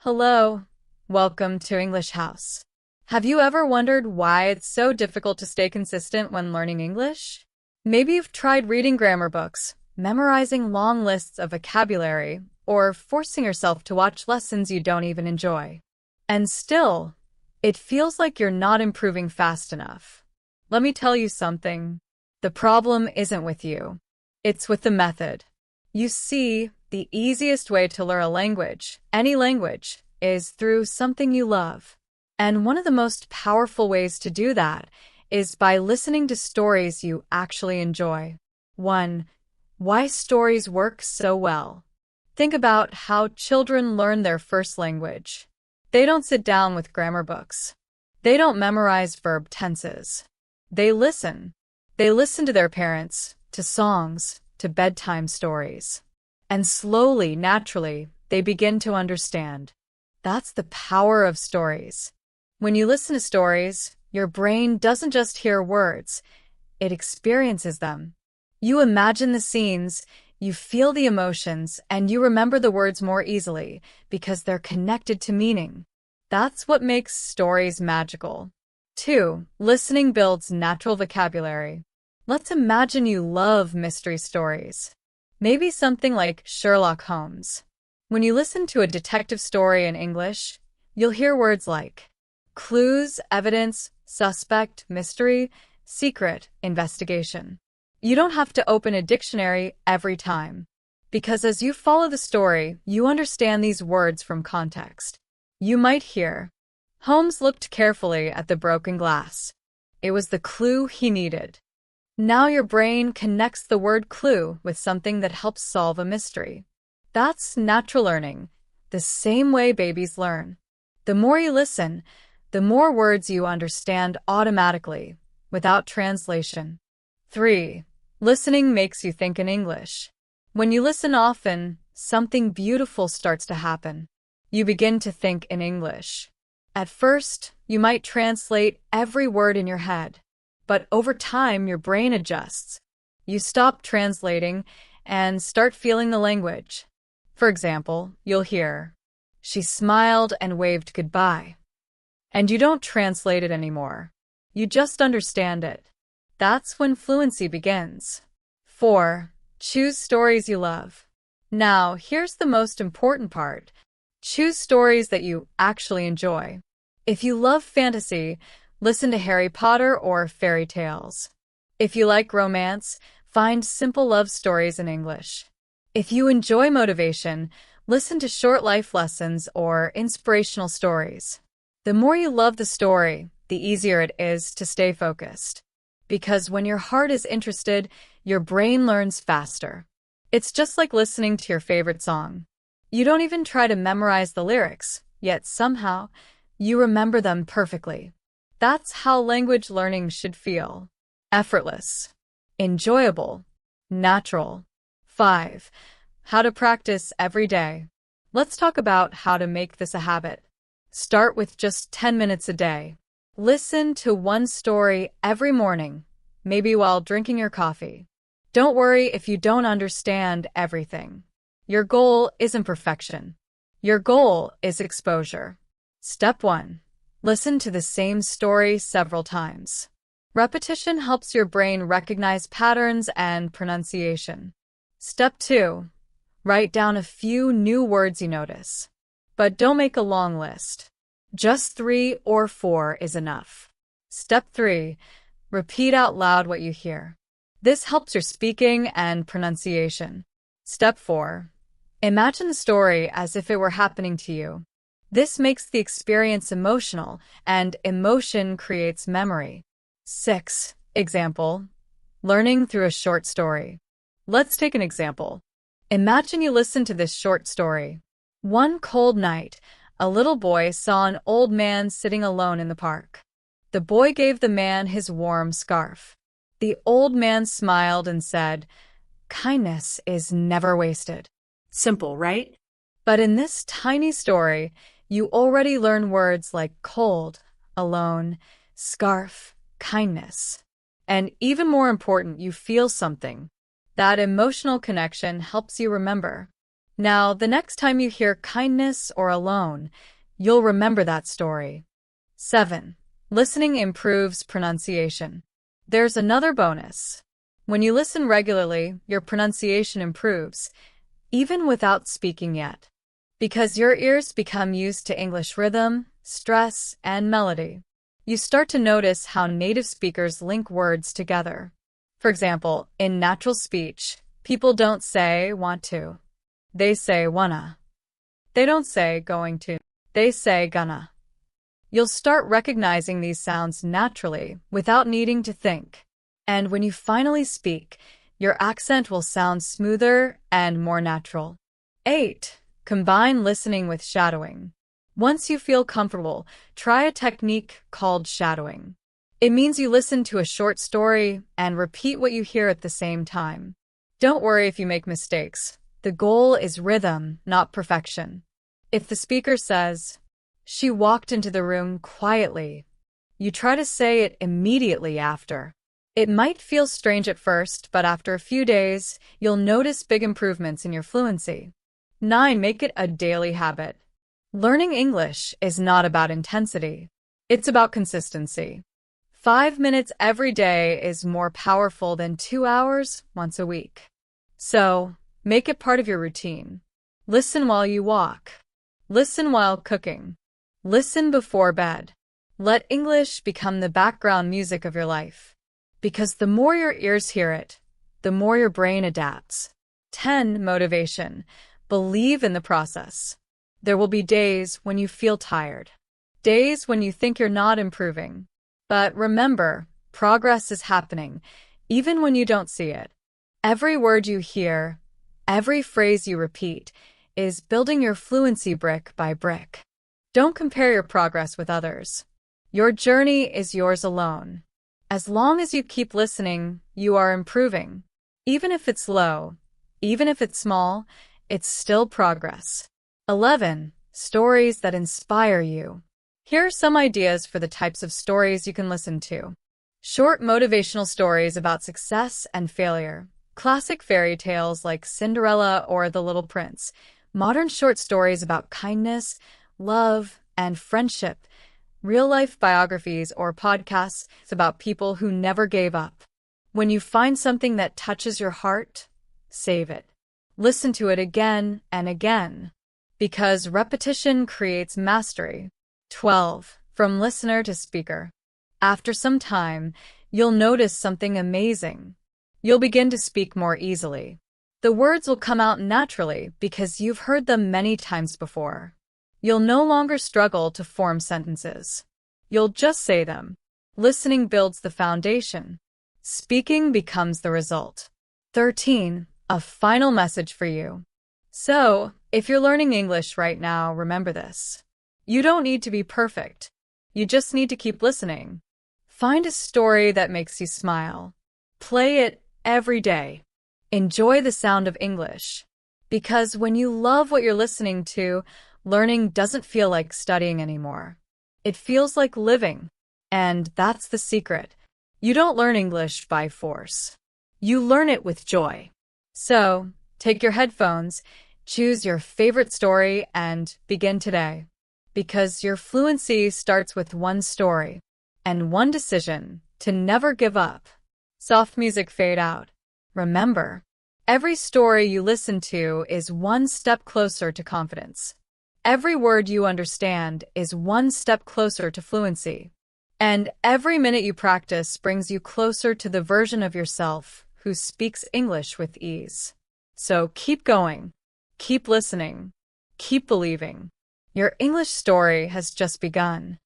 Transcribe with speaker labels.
Speaker 1: Hello, welcome to English House. Have you ever wondered why it's so difficult to stay consistent when learning English? Maybe you've tried reading grammar books, memorizing long lists of vocabulary, or forcing yourself to watch lessons you don't even enjoy. And still, it feels like you're not improving fast enough. Let me tell you something. The problem isn't with you. It's with the method. You see, the easiest way to learn a language, any language, is through something you love. And one of the most powerful ways to do that is by listening to stories you actually enjoy. 1. Why stories work so well. Think about how children learn their first language. They don't sit down with grammar books. They don't memorize verb tenses. They listen. They listen to their parents, to songs, to bedtime stories. And slowly, naturally, they begin to understand. That's the power of stories. When you listen to stories, your brain doesn't just hear words, it experiences them. You imagine the scenes, you feel the emotions, and you remember the words more easily because they're connected to meaning. That's what makes stories magical. 2. Listening builds natural vocabulary. Let's imagine you love mystery stories. Maybe something like Sherlock Holmes. When you listen to a detective story in English, you'll hear words like clues, evidence, suspect, mystery, secret, investigation. You don't have to open a dictionary every time, because as you follow the story, you understand these words from context. You might hear, Holmes looked carefully at the broken glass. It was the clue he needed. Now your brain connects the word clue with something that helps solve a mystery. That's natural learning, the same way babies learn. The more you listen, the more words you understand automatically, without translation. 3. Listening makes you think in English. When you listen often, something beautiful starts to happen. You begin to think in English. At first, you might translate every word in your head. But over time, your brain adjusts. You stop translating and start feeling the language. For example, you'll hear, she smiled and waved goodbye. And you don't translate it anymore. You just understand it. That's when fluency begins. 4. Choose stories you love. Now, here's the most important part. Choose stories that you actually enjoy. If you love fantasy, listen to Harry Potter or fairy tales. If you like romance, find simple love stories in English. If you enjoy motivation, listen to short life lessons or inspirational stories. The more you love the story, the easier it is to stay focused. Because when your heart is interested, your brain learns faster. It's just like listening to your favorite song. You don't even try to memorize the lyrics, yet somehow, you remember them perfectly. That's how language learning should feel. Effortless, enjoyable, natural. 5. How to practice every day. Let's talk about how to make this a habit. Start with just 10 minutes a day. Listen to one story every morning, maybe while drinking your coffee. Don't worry if you don't understand everything. Your goal isn't perfection. Your goal is exposure. Step 1. Listen to the same story several times. Repetition helps your brain recognize patterns and pronunciation. Step 2. Write down a few new words you notice. But don't make a long list. Just 3 or 4 is enough. Step 3. Repeat out loud what you hear. This helps your speaking and pronunciation. Step 4. Imagine the story as if it were happening to you. This makes the experience emotional, and emotion creates memory. 6. Example. Learning through a short story. Let's take an example. Imagine you listen to this short story. One cold night, a little boy saw an old man sitting alone in the park. The boy gave the man his warm scarf. The old man smiled and said, "Kindness is never wasted."
Speaker 2: Simple, right?
Speaker 1: But in this tiny story, you already learn words like cold, alone, scarf, kindness. And even more important, you feel something. That emotional connection helps you remember. Now, the next time you hear kindness or alone, you'll remember that story. 7. Listening improves pronunciation. There's another bonus. When you listen regularly, your pronunciation improves, even without speaking yet, because your ears become used to English rhythm, stress, and melody. You start to notice how native speakers link words together. For example, in natural speech, people don't say want to. They say wanna. They don't say going to. They say gonna. You'll start recognizing these sounds naturally without needing to think. And when you finally speak, your accent will sound smoother and more natural. 8. Combine listening with shadowing. Once you feel comfortable, try a technique called shadowing. It means you listen to a short story and repeat what you hear at the same time. Don't worry if you make mistakes. The goal is rhythm, not perfection. If the speaker says, "She walked into the room quietly," you try to say it immediately after. It might feel strange at first, but after a few days, you'll notice big improvements in your fluency. 9. Make it a daily habit. Learning English is not about intensity. It's about consistency. 5 minutes every day is more powerful than 2 hours once a week. So, make it part of your routine. Listen while you walk. Listen while cooking. Listen before bed. Let English become the background music of your life. Because the more your ears hear it, the more your brain adapts. 10. Motivation. Believe in the process. There will be days when you feel tired. Days when you think you're not improving. But remember, progress is happening, even when you don't see it. Every word you hear, every phrase you repeat, is building your fluency brick by brick. Don't compare your progress with others. Your journey is yours alone. As long as you keep listening, you are improving. Even if it's slow, even if it's small, it's still progress. 11. Stories that inspire you. Here are some ideas for the types of stories you can listen to. Short motivational stories about success and failure. Classic fairy tales like Cinderella or The Little Prince. Modern short stories about kindness, love, and friendship. Real-life biographies or podcasts about people who never gave up. When you find something that touches your heart, save it. Listen to it again and again, because repetition creates mastery. 12. From listener to speaker. After some time, you'll notice something amazing. You'll begin to speak more easily. The words will come out naturally because you've heard them many times before. You'll no longer struggle to form sentences. You'll just say them. Listening builds the foundation. Speaking becomes the result. 13. A final message for you. So, if you're learning English right now, remember this. You don't need to be perfect. You just need to keep listening. Find a story that makes you smile. Play it every day. Enjoy the sound of English. Because when you love what you're listening to, learning doesn't feel like studying anymore. It feels like living. And that's the secret. You don't learn English by force. You learn it with joy. So, take your headphones, choose your favorite story, and begin today. Because your fluency starts with one story and one decision to never give up. Soft music fade out. Remember, every story you listen to is one step closer to confidence. Every word you understand is one step closer to fluency. And every minute you practice brings you closer to the version of yourself who speaks English with ease. So keep going, keep listening, keep believing. Your English story has just begun.